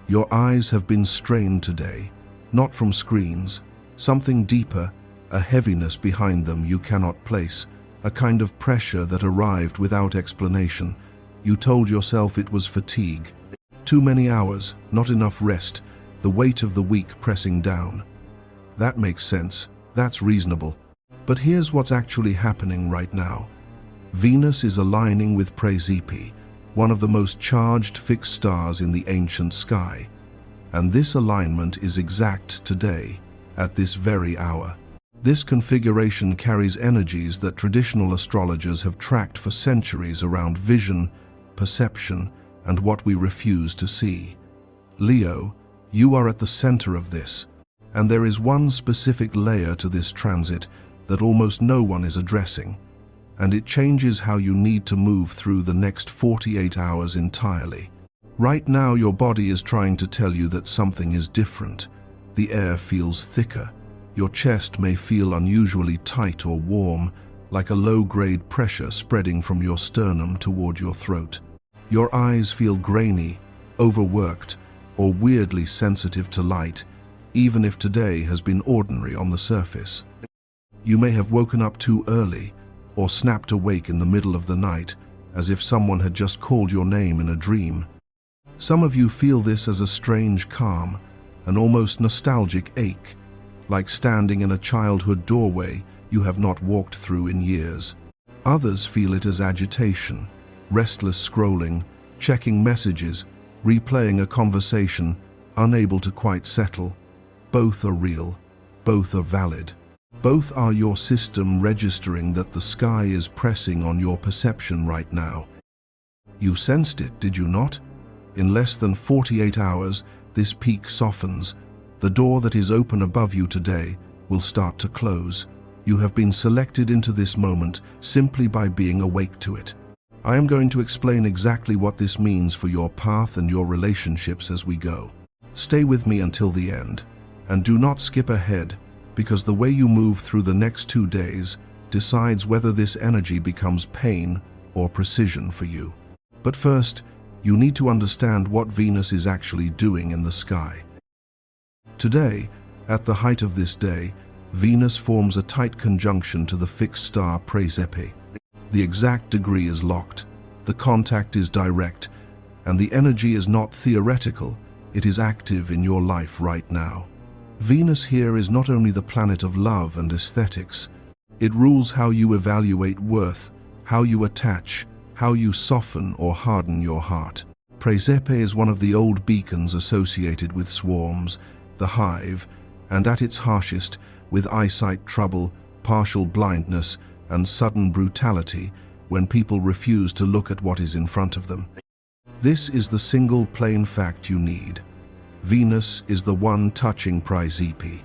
Your eyes have been strained today, not from screens, something deeper, a heaviness behind them you cannot place, a kind of pressure that arrived without explanation. You told yourself it was fatigue. Too many hours, not enough rest, the weight of the week pressing down. That makes sense, that's reasonable. But here's what's actually happening right now. Venus is aligning with Praesepe, one of the most charged fixed stars in the ancient sky. And this alignment is exact today, at this very hour. This configuration carries energies that traditional astrologers have tracked for centuries around vision, perception, and what we refuse to see. Leo, you are at the center of this, and there is one specific layer to this transit that almost no one is addressing, and it changes how you need to move through the next 48 hours entirely. Right now, your body is trying to tell you that something is different. The air feels thicker. Your chest may feel unusually tight or warm, like a low-grade pressure spreading from your sternum toward your throat. Your eyes feel grainy, overworked, or weirdly sensitive to light, even if today has been ordinary on the surface. You may have woken up too early, or snapped awake in the middle of the night, as if someone had just called your name in a dream. Some of you feel this as a strange calm, an almost nostalgic ache, like standing in a childhood doorway you have not walked through in years. Others feel it as agitation, restless scrolling, checking messages, replaying a conversation, unable to quite settle. Both are real, both are valid. Both are your system registering that the sky is pressing on your perception right now. You sensed it, did you not? In less than 48 hours, this peak softens. The door that is open above you today will start to close. You have been selected into this moment simply by being awake to it. I am going to explain exactly what this means for your path and your relationships as we go. Stay with me until the end, and do not skip ahead, because the way you move through the next 2 days decides whether this energy becomes pain or precision for you. But first, you need to understand what Venus is actually doing in the sky. Today, at the height of this day, Venus forms a tight conjunction to the fixed star Praesepe. The exact degree is locked, the contact is direct, and the energy is not theoretical, it is active in your life right now. Venus here is not only the planet of love and aesthetics, it rules how you evaluate worth, how you attach, how you soften or harden your heart. Praesepe is one of the old beacons associated with swarms, the hive, and at its harshest, with eyesight trouble, partial blindness, and sudden brutality when people refuse to look at what is in front of them. This is the single plain fact you need. Venus is the one touching Praesepe.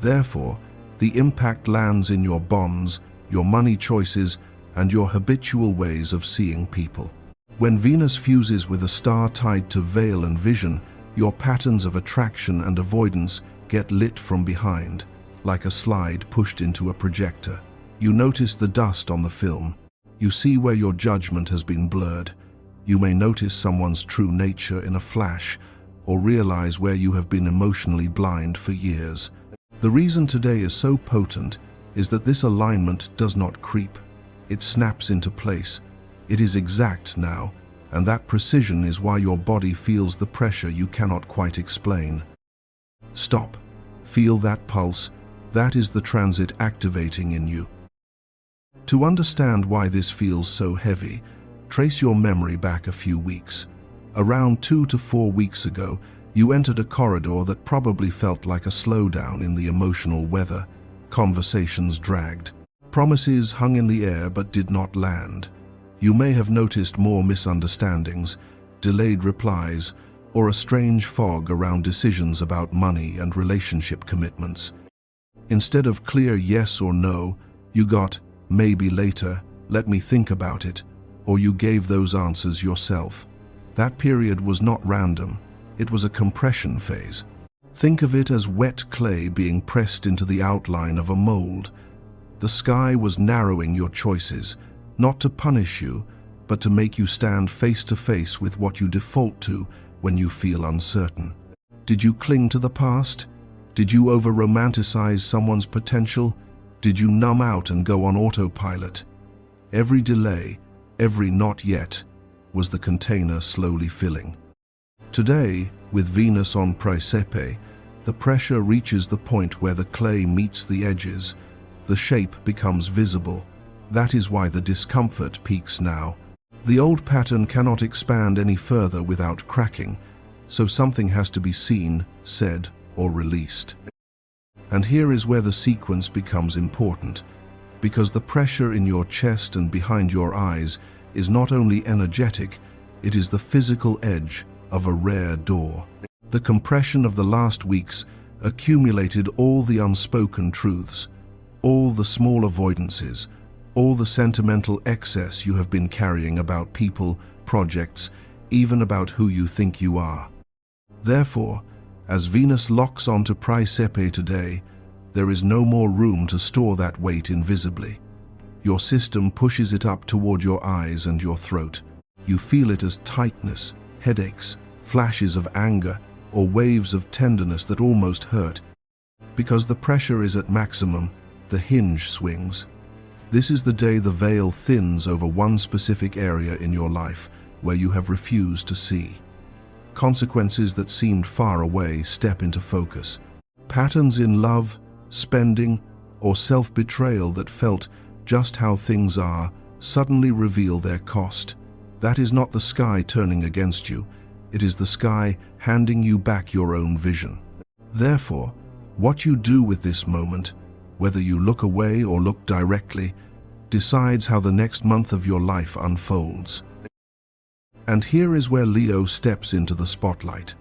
Therefore, the impact lands in your bonds, your money choices, and your habitual ways of seeing people. When Venus fuses with a star tied to veil and vision, your patterns of attraction and avoidance get lit from behind, like a slide pushed into a projector. You notice the dust on the film. You see where your judgment has been blurred. You may notice someone's true nature in a flash, or realize where you have been emotionally blind for years. The reason today is so potent is that this alignment does not creep. It snaps into place. It is exact now, and that precision is why your body feels the pressure you cannot quite explain. Stop. Feel that pulse. That is the transit activating in you. To understand why this feels so heavy, trace your memory back a few weeks. Around 2 to 4 weeks ago, you entered a corridor that probably felt like a slowdown in the emotional weather. Conversations dragged. Promises hung in the air but did not land. You may have noticed more misunderstandings, delayed replies, or a strange fog around decisions about money and relationship commitments. Instead of clear yes or no, you got maybe later, let me think about it, or you gave those answers yourself. That period was not random, it was a compression phase. Think of it as wet clay being pressed into the outline of a mold. The sky was narrowing your choices, not to punish you, but to make you stand face to face with what you default to when you feel uncertain? Did you cling to the past? Did you over-romanticize someone's potential? Did you numb out and go on autopilot? Every delay, every not yet, was the container slowly filling. Today, with Venus on Praesepe, the pressure reaches the point where the clay meets the edges. The shape becomes visible. That is why the discomfort peaks now. The old pattern cannot expand any further without cracking, so something has to be seen, said, or released. And here is where the sequence becomes important, because the pressure in your chest and behind your eyes is not only energetic, it is the physical edge of a rare door. The compression of the last weeks accumulated all the unspoken truths, all the small avoidances, all the sentimental excess you have been carrying about people, projects, even about who you think you are. Therefore, as Venus locks onto Praesepe today, there is no more room to store that weight invisibly. Your system pushes it up toward your eyes and your throat. You feel it as tightness, headaches, flashes of anger, or waves of tenderness that almost hurt. Because the pressure is at maximum, the hinge swings. This is the day the veil thins over one specific area in your life where you have refused to see. Consequences that seemed far away step into focus. Patterns in love, spending, or self-betrayal that felt just how things are suddenly reveal their cost. That is not the sky turning against you. It is the sky handing you back your own vision. Therefore, what you do with this moment, whether you look away or look directly, decides how the next month of your life unfolds. And here is where Leo steps into the spotlight.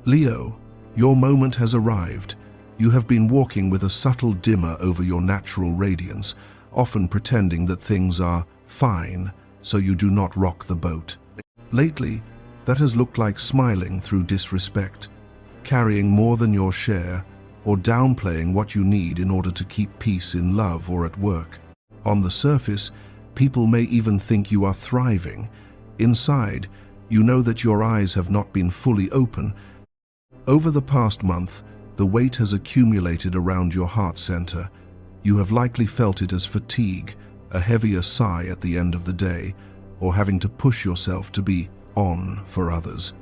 Leo, your moment has arrived. You have been walking with a subtle dimmer over your natural radiance, often pretending that things are fine, so you do not rock the boat. Lately, that has looked like smiling through disrespect, carrying more than your share, or downplaying what you need in order to keep peace in love or at work. On the surface, people may even think you are thriving. Inside, you know that your eyes have not been fully open. Over the past month, the weight has accumulated around your heart center. You have likely felt it as fatigue, a heavier sigh at the end of the day, or having to push yourself to be on for others.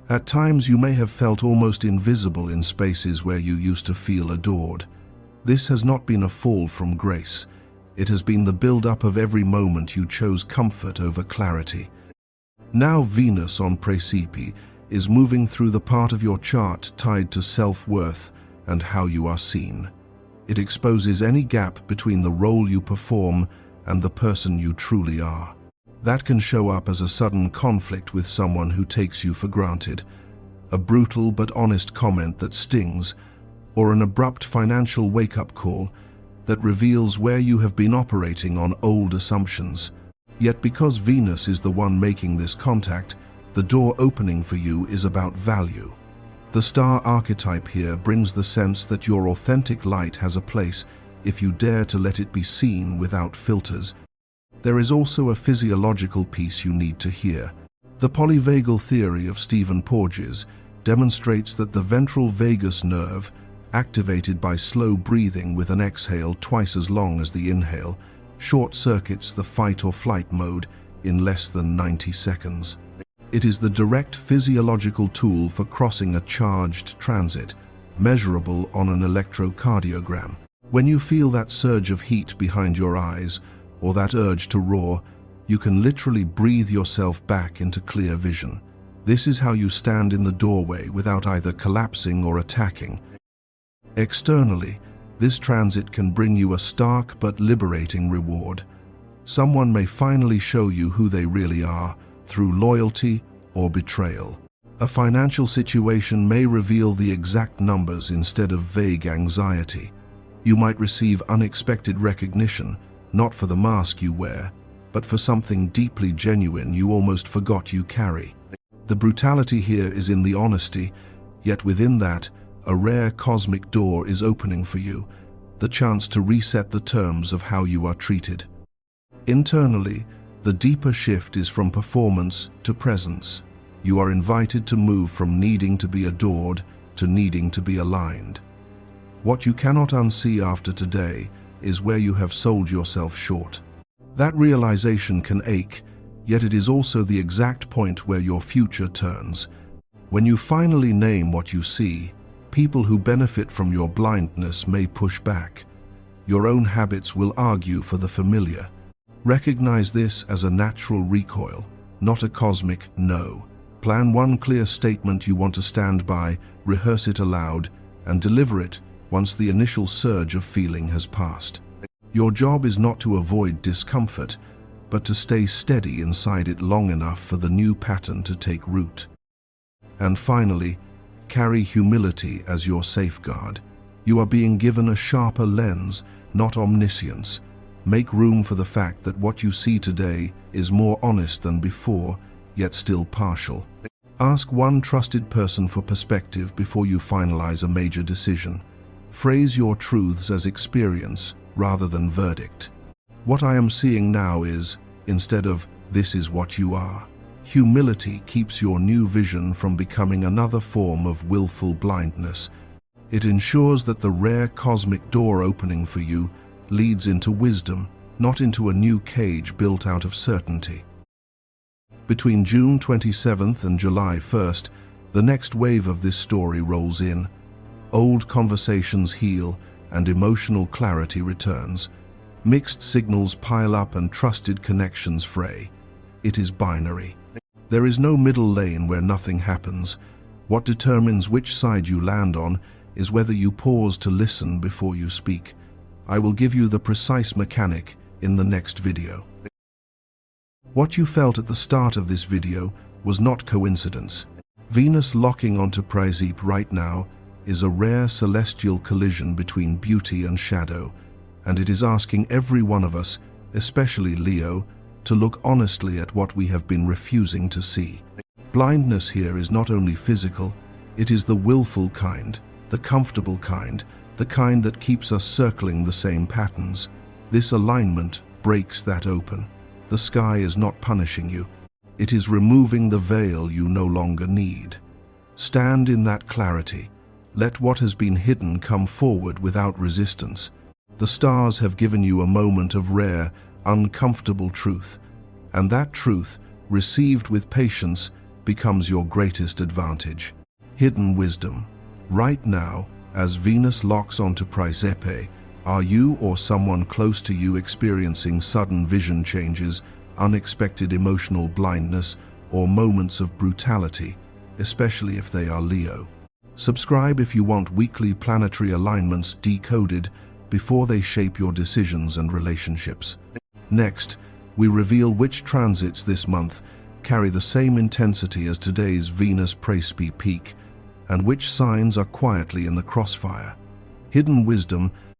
At times you may have felt almost invisible in spaces where you used to feel adored. This has not been a fall from grace. It has been the build-up of every moment you chose comfort over clarity. Now Venus on Praesepe is moving through the part of your chart tied to self-worth and how you are seen. It exposes any gap between the role you perform and the person you truly are. That can show up as a sudden conflict with someone who takes you for granted, a brutal but honest comment that stings, or an abrupt financial wake-up call that reveals where you have been operating on old assumptions. Yet because Venus is the one making this contact, the door opening for you is about value. The star archetype here brings the sense that your authentic light has a place if you dare to let it be seen without filters. There is also a physiological piece you need to hear. The polyvagal theory of Stephen Porges demonstrates that the ventral vagus nerve, activated by slow breathing with an exhale twice as long as the inhale, short-circuits the fight or flight mode in less than 90 seconds. It is the direct physiological tool for crossing a charged transit, measurable on an electrocardiogram. When you feel that surge of heat behind your eyes, or that urge to roar, you can literally breathe yourself back into clear vision. This is how you stand in the doorway without either collapsing or attacking. Externally, this transit can bring you a stark but liberating reward. Someone may finally show you who they really are through loyalty or betrayal. A financial situation may reveal the exact numbers instead of vague anxiety. You might receive unexpected recognition, not for the mask you wear, but for something deeply genuine you almost forgot you carry. The brutality here is in the honesty, yet within that, a rare cosmic door is opening for you, the chance to reset the terms of how you are treated. Internally, the deeper shift is from performance to presence. You are invited to move from needing to be adored to needing to be aligned. What you cannot unsee after today is where you have sold yourself short. That realization can ache, yet it is also the exact point where your future turns. When you finally name what you see, people who benefit from your blindness may push back. Your own habits will argue for the familiar. Recognize this as a natural recoil, not a cosmic no. Plan one clear statement you want to stand by, rehearse it aloud, and deliver it once the initial surge of feeling has passed. Your job is not to avoid discomfort, but to stay steady inside it long enough for the new pattern to take root. And finally, carry humility as your safeguard. You are being given a sharper lens, not omniscience. Make room for the fact that what you see today is more honest than before, yet still partial. Ask one trusted person for perspective before you finalize a major decision. Phrase your truths as experience rather than verdict. What I am seeing now is, instead of, this is what you are. Humility keeps your new vision from becoming another form of willful blindness. It ensures that the rare cosmic door opening for you leads into wisdom, not into a new cage built out of certainty. Between June 27th and July 1st, the next wave of this story rolls in. Old conversations heal and emotional clarity returns. Mixed signals pile up and trusted connections fray. It is binary. There is no middle lane where nothing happens. What determines which side you land on is whether you pause to listen before you speak. I will give you the precise mechanic in the next video. What you felt at the start of this video was not coincidence. Venus locking onto Praesepe right now is a rare celestial collision between beauty and shadow, and it is asking every one of us, especially Leo, to look honestly at what we have been refusing to see. Blindness here is not only physical, it is the willful kind, the comfortable kind, the kind that keeps us circling the same patterns. This alignment breaks that open. The sky is not punishing you. It is removing the veil you no longer need. Stand in that clarity. Let what has been hidden come forward without resistance. The stars have given you a moment of rare, uncomfortable truth, and that truth, received with patience, becomes your greatest advantage. Hidden wisdom. Right now, as Venus locks onto Praesepe, are you or someone close to you experiencing sudden vision changes, unexpected emotional blindness, or moments of brutality, especially if they are Leo? Subscribe if you want weekly planetary alignments decoded before they shape your decisions and relationships. Next, we reveal which transits this month carry the same intensity as today's Venus Praesepe peak, and which signs are quietly in the crossfire. Hidden wisdom